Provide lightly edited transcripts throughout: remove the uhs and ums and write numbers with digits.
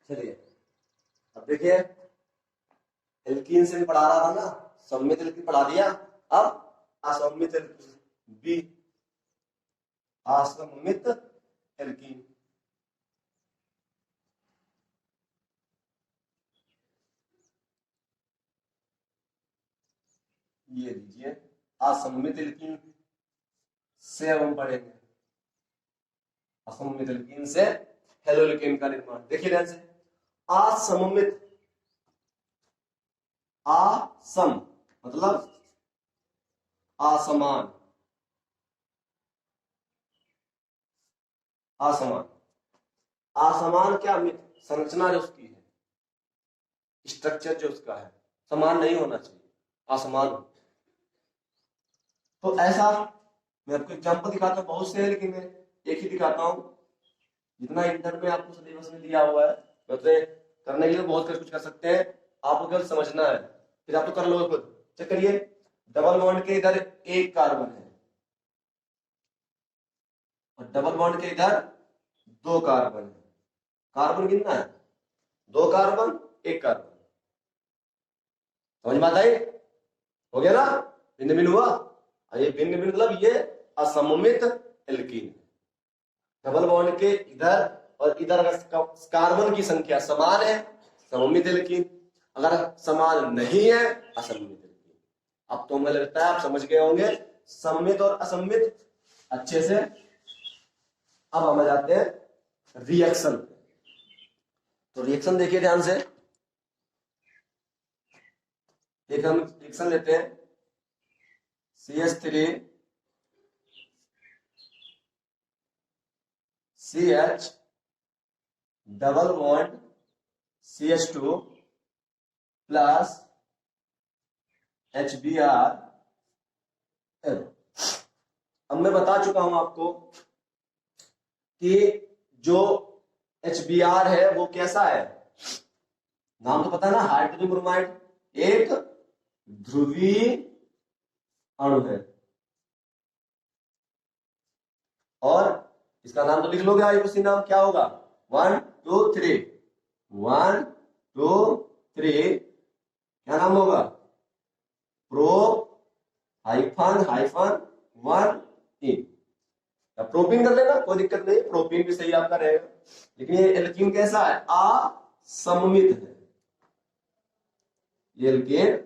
चलिए अब देखिए, एल्कीन से भी पढ़ा रहा था ना, सममित एल्कीन पढ़ा दिया। अब असममित एल्कीन बी, असममित एल्कीन। ये लीजिए, असममित एल्कीन से अब हम पढ़ेंगे, असममित एल्कीन से हेलोएल्कीन का निर्माण। देखिए ध्यान से, असममित, असम मतलब असमान, असमान, असमान क्या संरचना जो उसकी है, स्ट्रक्चर जो उसका है, समान नहीं होना चाहिए, असमान। तो ऐसा मैं आपको एग्जांपल दिखाता हूं, बहुत से हैं लेकिन मैं एक ही दिखाता हूं, जितना इंटर में आपको सिलेबस में दिया हुआ है। मतलब करने के लिए बहुत कुछ कर सकते हैं, आपको केवल समझना है, फिर आप तो कर लो खुद। चेक करिए, डबल बॉन्ड के इधर एक कार्बन है और डबल बॉन्ड के इधर दो कार्बन है। कार्बन कितना है? दो कार्बन, एक कार्बन। समझ में आता है? हो गया ना? भिन्न भिन्न हुआ। ये भिन्न भिन्न मतलब ये असममित एल्कीन। डबल बॉन्ड के इधर और इधर अगर कार्बन की संख्या समान है, सममित एल्कीन। अगर समान नहीं है, असममित एल्कीन। अब तो मुझे लगता है आप समझ गए होंगे सममित और असममित अच्छे से। अब हम जाते हैं रिएक्शन। तो रिएक्शन देखिए ध्यान से, एक हम रिएक्शन लेते हैं CH3 CH double bond CH2 plus HBr। अब मैं बता चुका हूं आपको कि जो HBr है वो कैसा है, नाम तो पता है ना, हाइड्रोजन ब्रोमाइड, एक ध्रुवीय अणु है। और इसका नाम तो लिख लोगे आप, उसी नाम क्या होगा, 1 2 3, 1 2 3, क्या नाम होगा, प्रो हाइफन हाइफन 1 इन। प्रोपीन कर लेना, कोई दिक्कत नहीं, प्रोपीन भी सही आपका रहेगा। लेकिन ये एल्कीन कैसा है, असममित है। ये एल्कीन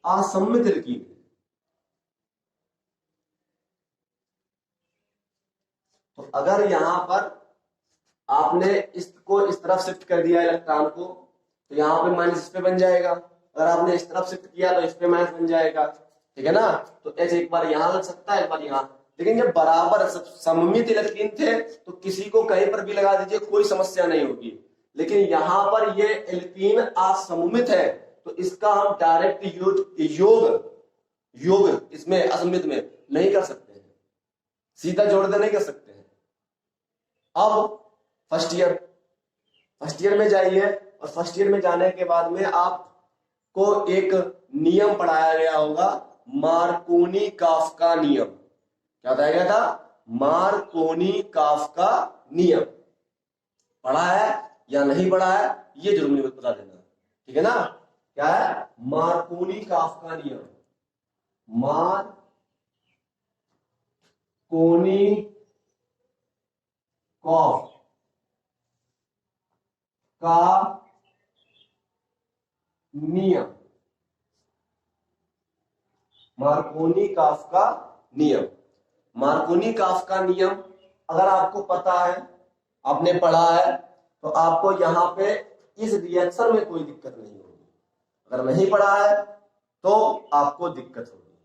असममित एल्कीन है। तो अगर यहां पर आपने इसको इस तरफ शिफ्ट कर दिया इलेक्ट्रॉन को, तो यहाँ पे माइनस इस पे बन जाएगा। अगर आपने इस तरफ शिफ्ट किया तो इस पे माइनस बन जाएगा, ठीक है ना। तो H एक बार यहां लग सकता है, एक बार यहां। लेकिन जब बराबर सममित इलेक्ट्रॉन थे तो किसी को कहीं पर भी लगा दीजिए, कोई समस्या नहीं होगी। लेकिन यहां पर ये एल्कीन असममित है, तो इसका हम डायरेक्ट योग इसमें असममित में नहीं कर सकते हैं, सीधा जोड़ दे नहीं कर सकते हैं। अब फर्स्ट ईयर में जाइए, और फर्स्ट ईयर में जाने के बाद में आपको एक नियम पढ़ाया गया होगा, मार्कोनी काफ्का नियम। क्या बताया गया था? मार्कोनी काफ्का नियम। पढ़ा है या नहीं पढ़ा है ये जरूर मुझे बता देना, ठीक है ना। क्या है? मार्कोनी काफ्का नियम। मार्कोनी कॉफ का नियम, मार्कोनी काफ्का नियम। मार्कोनी काफ्का नियम अगर आपको पता है, आपने पढ़ा है, तो आपको यहां पे इस रिएक्शन में कोई दिक्कत नहीं होगी। अगर नहीं पढ़ा है तो आपको दिक्कत होगी।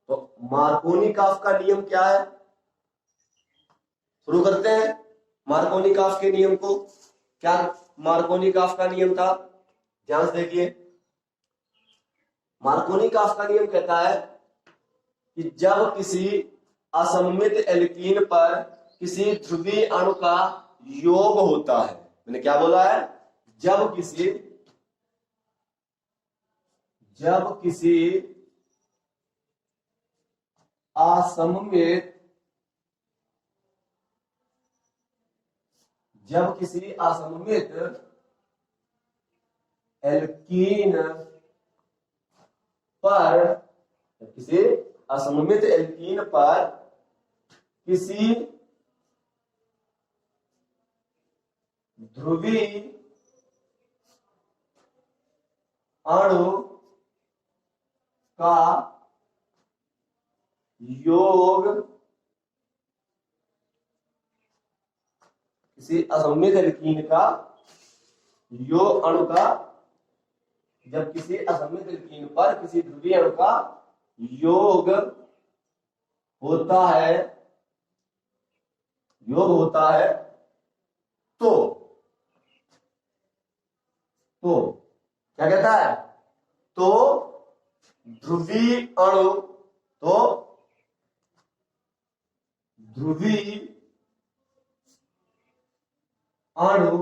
तो मार्कोनी काफ्का नियम क्या है, शुरू करते हैं मार्कोनी काफ्का के नियम को। क्या मार्कोनी काफ्का नियम था? ध्यान से देखिए, मार्कोनी काफ्का नियम कहता है कि जब किसी असममित एल्कीन पर किसी ध्रुवीय अणु का योग होता है, मैंने क्या बोला है, जब किसी असममित एल्कीन पर, किसी असममित एल्कीन पर किसी ध्रुवीय अणु का योग, किसी असममित एल्कीन का योग अणु का, जब किसी असममित एल्कीन पर किसी ध्रुवीय अणु का योग होता है, योग होता है, तो क्या कहता है, तो ध्रुवीय अणु, तो ध्रुवीय अणु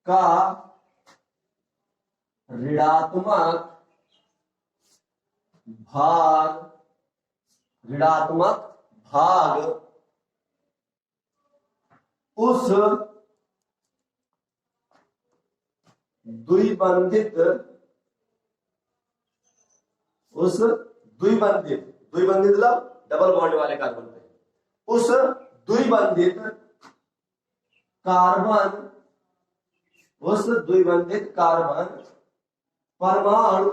का ऋणात्मक भाग, ऋणात्मक भाग उस द्विबंधित, उस द्विबंधित, द्विबंधित मतलब डबल बॉन्ड वाले कार्बन पे, उस द्विबंधित कार्बन, उस द्विबंधित कार्बन परमाणु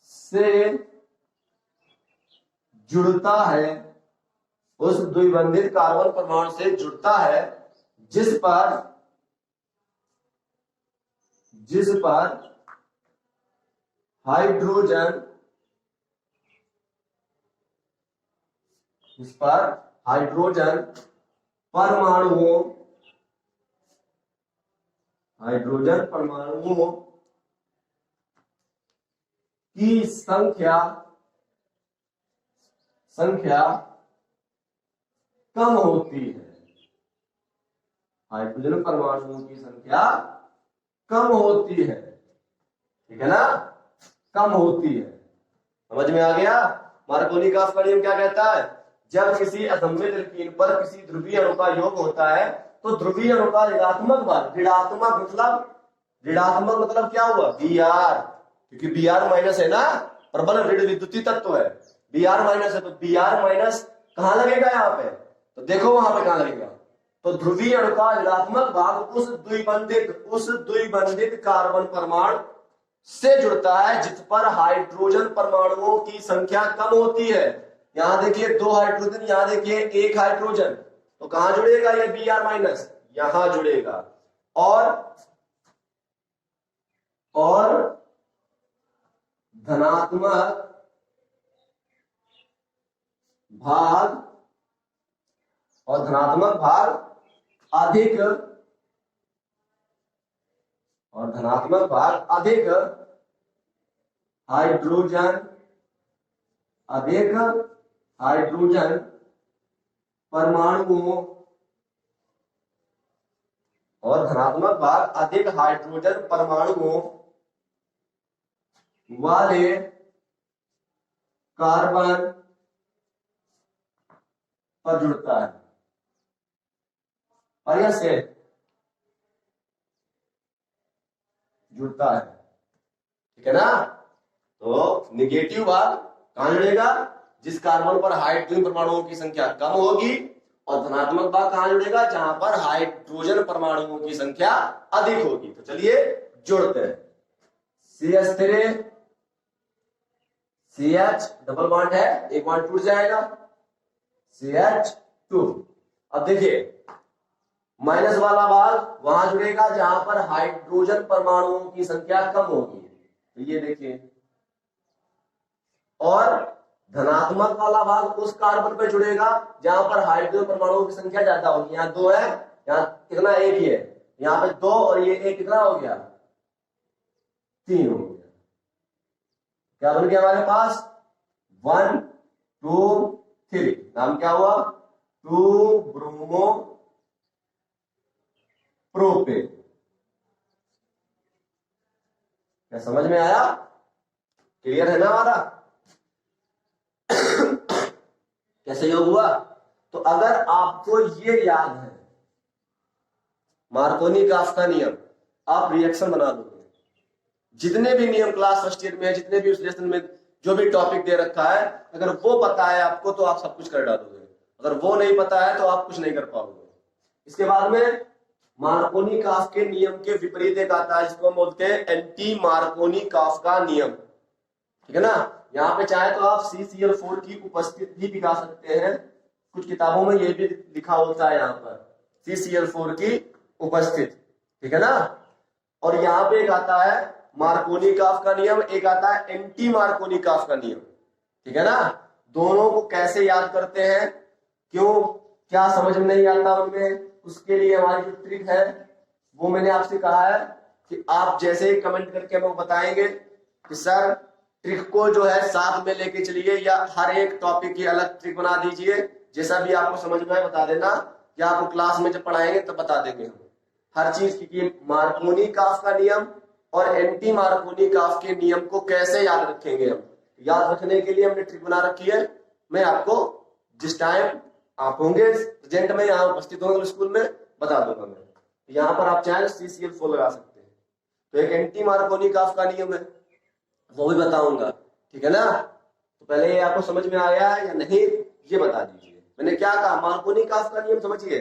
से जुड़ता है, उस द्विबंधित कार्बन परमाणु से जुड़ता है जिस पर हाइड्रोजन, इस पर हाइड्रोजन परमाणुओं, हाइड्रोजन परमाणुओं की संख्या कम होती है, हाइड्रोजन परमाणुओं की संख्या कम होती है, ठीक है ना, कम होती है। समझ में आ गया। मार्कोनी का नियम क्या कहता है, जब किसी असममित एल्कीन पर किसी ध्रुवीय अणु का योग होता है तो ध्रुवीय अणु का ऋणात्मक भाग, ऋणात्मक मतलब क्या हुआ, Br, क्योंकि Br माइनस है ना, प्रबल ऋण विद्युतीय तत्व है, Br माइनस है, तो Br माइनस कहां लगेगा यहाँ पे, तो देखो वहां पे कहां लगेगा, तो ध्रुवीय अणु का ऋणात्मक भाग उस द्विबंधित कार्बन परमाणु से जुड़ता है जिस पर हाइड्रोजन परमाणुओं की संख्या कम होती है। यहां देखिए 2 हाइड्रोजन, यहां देखिए 1 हाइड्रोजन, तो कहां जुड़ेगा ये Br माइनस, यहां जुड़ेगा, और धनात्मक भाग, और धनात्मक भाग अधिक, और धनात्मक भाग अधिक हाइड्रोजन, अधिक हाइड्रोजन परमाणुओं, और धनात्मक भाग अधिक हाइड्रोजन परमाणुओं वाले कार्बन पर जुड़ता है, और यह से जुड़ता है, ठीक है ना। तो निगेटिव भाग कहां जुड़ेगा, जिस कार्बन पर हाइड्रोजन परमाणुओं की संख्या कम होगी, और धनात्मक भाग कहां जुड़ेगा, जहां पर हाइड्रोजन परमाणुओं की संख्या अधिक होगी। तो चलिए जोड़ते हैं, CH3 CH डबल बॉन्ड है, एक बॉन्ड टूट जाएगा, CH2। अब देखिए माइनस वाला भाग वहां जुड़ेगा जहां पर हाइड्रोजन परमाणुओं की संख्या कम होगी, तो ये देखिए, और धनात्मक वाला भाग उस कार्बन पे जुड़ेगा जहां पर हाइड्रोजन परमाणुओं की संख्या ज्यादा होगी। यहाँ 2 है, यहाँ कितना, 1 ही है, यहाँ पे 2 और ये 1 कितना हो गया, 3 हो गया। क्या बन गया हमारे पास, 1 2 3, नाम क्या हुआ, 2 ब्रोमो प्रोपेन। क्या समझ में आया, क्लियर है ना हमारा, कैसे योग हुआ। तो अगर आपको ये याद है मार्कोनी-काफ्का नियम, आप रिएक्शन बना दोगे। जितने भी नियम क्लास फर्स्ट ईयर में है, जितने भी उस लेसन में जो भी टॉपिक दे रखा है, अगर वो पता है आपको तो आप सब कुछ कर डालोगे, अगर वो नहीं पता है तो आप कुछ नहीं कर पाओगे। इसके बाद में मार्कोनी-काफ के नियम के विपरीत एक आता है जिसको हम बोलते हैं एंटी मार्कोनी-काफ्का नियम, ठीक है ना। यहाँ पे चाहे तो आप CCl4 की उपस्थिति भी दिखा सकते हैं, कुछ किताबों में ये भी लिखा होता है यहाँ पर CCl4 की उपस्थिति, ठीक है ना। और यहाँ पे एक आता है मार्कोनी-काफ का नियम, एक आता है एंटी मार्कोनी-काफ का नियम, ठीक है ना। दोनों को कैसे याद करते हैं, क्यों, क्या समझ में नहीं आता उनमें, उसके लिए हमारी जो ट्रिक है वो मैंने आपसे कहा है कि आप जैसे ही कमेंट करके हमें बताएंगे कि सर ट्रिक को जो है साथ में लेके चलिए या हर एक टॉपिक की अलग ट्रिक बना दीजिए, जैसा भी आपको समझ में आए बता देना, या आपको क्लास में जब पढ़ाएंगे तब बता देंगे हम हर चीज की। मार्कोनी-काफ का नियम और एंटी मार्कोनी-काफ के नियम को कैसे याद रखेंगे, हम याद रखने के लिए हमने ट्रिक बना रखी है। मैं आपको जिस टाइम आप होंगे प्रेजेंट में यहाँ उपस्थित होंगे स्कूल में बता दूंगा मैं। यहाँ पर आप चाहे CCl4 लगा सकते हैं। तो एक एंटी मार्कोनी-काफ का नियम है वो भी बताऊंगा, ठीक है ना। तो पहले ये आपको समझ में आया है या नहीं ये बता दीजिए। मैंने क्या कहा, मार्कोनी-काफ का नियम समझिए,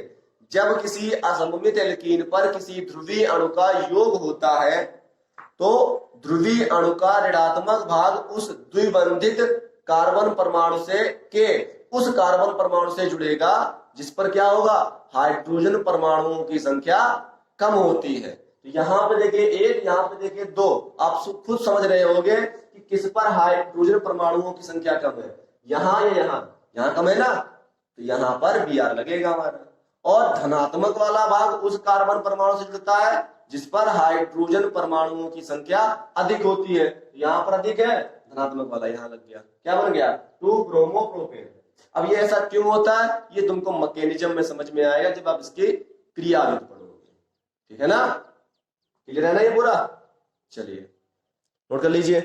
जब किसी असममित एल्कीन पर किसी ध्रुवीय अणु का योग होता है तो ध्रुवीय अणु का ऋणात्मक भाग उस द्विबंधित कार्बन परमाणु से उस कार्बन परमाणु से जुड़ेगा जिस पर क्या होगा, हाइड्रोजन परमाणुओं की संख्या कम होती है। तो यहाँ पे देखिए एक, यहाँ पे देखिए दो, आप खुद समझ रहे होंगे कि किस पर हाइड्रोजन परमाणुओं की संख्या कम है, यहाँ या यहाँ कम है ना, तो यहाँ पर Br लगेगा हमारा। और धनात्मक वाला भाग उस कार्बन परमाणु से जुड़ता है जिस पर हाइड्रोजन परमाणुओं की संख्या अधिक होती है, यहाँ पर अधिक है, धनात्मक वाला यहाँ लग गया, क्या बन गया, 2 ब्रोमोप्रोपेन। अब ये ऐसा क्यों होता है ये तुमको मैकेनिज्म में समझ में आएगा जब आप इसकी क्रियाविधि पढ़ोगे, ठीक है ना। क्लियर है ना ये पूरा, चलिए नोट कर लीजिए।